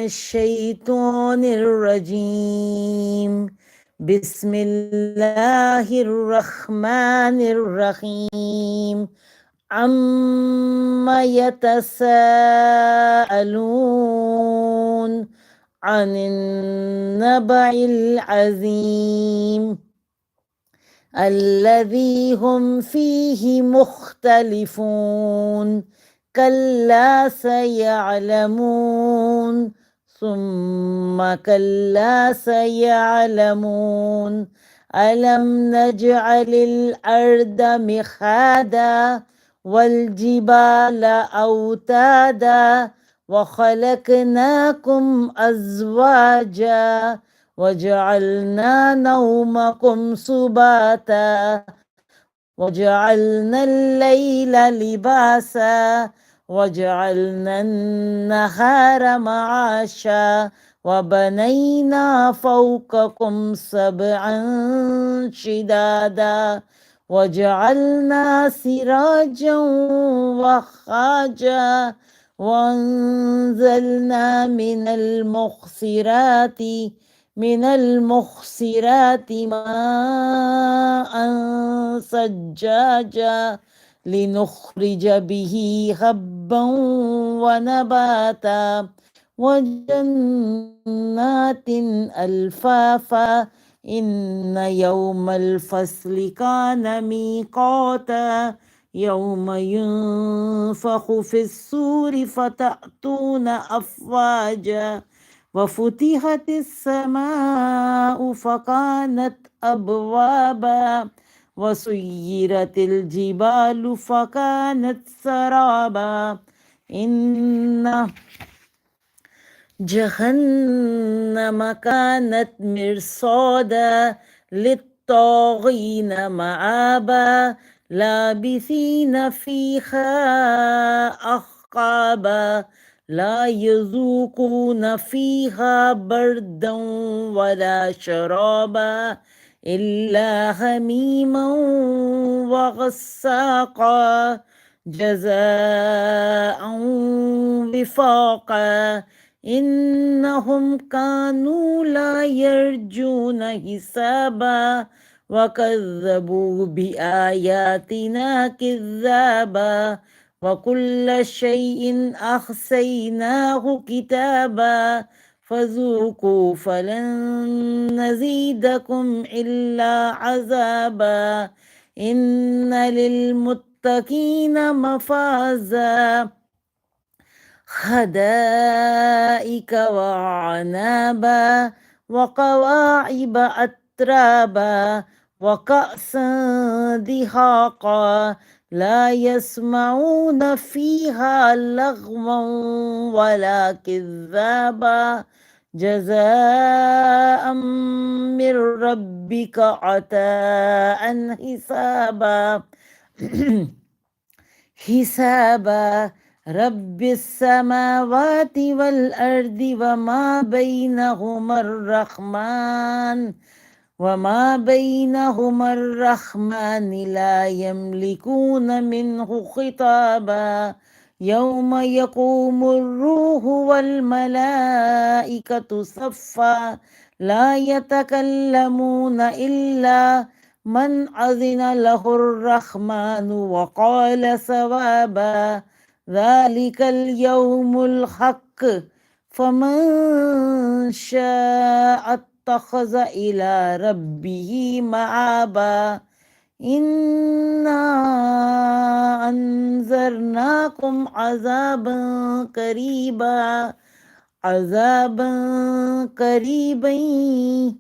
الشيطان الرجيم. بسم الله الرحمن الرحيم. عما يتساءلون عن النبأ العظيم الذي هم فيه مختلفون. كلا سيعلمون ثم كلا سيعلمون. ألم نجعل الأرض مخادا والجبال أوتادا وخلقناكم أزواجا وجعلنا نومكم سباتا وجعلنا الليل لباسا وجعلنا النهار معاشا وبنينا فوقكم سبعا شدادا وجعلنا سراجا وخاجا وأنزلنا من المخسرات ماء ثجاجا لنخرج به حبا ونباتا وجنات ألفافا. إن يوم الفصل كان ميقاتا يوم ينفخ في الصور فتأتون أفواجا وفتحت السماء فكانت أبوابا وسيرت الجبال فكانت سرابا. إن جهنم كانت مرصادا للطاغين مآبا لابثين فيها أحقابا لا يذوقون فيها بردا ولا شرابا إلا حميما وغساقا جزاء وفاقا. إنهم كانوا لا يرجون حسابا وكذبوا بآياتنا كذابا وكل شيء أحصيناه كتابا فذوقوا فلن نزيدكم إلا عذابا. إن للمتقين مفازا حدائق وعنابا وكواعب أترابا وكأسا دهاقا لا يسمعون فيها لغوا ولا كذابا جزاء من ربك عطاء حسابا حسابا. رب السماوات والأرض وما بينهما الرحمن لا يملكون منه خطابا. يوم يقوم الروح والملائكة صفا لا يتكلمون إلا من أذن له الرحمن وقال صوابا. ذلك اليوم الحق فمن شاء اتخذ إلى ربه مآبا. إنا أنذرناكم عذابا قريبا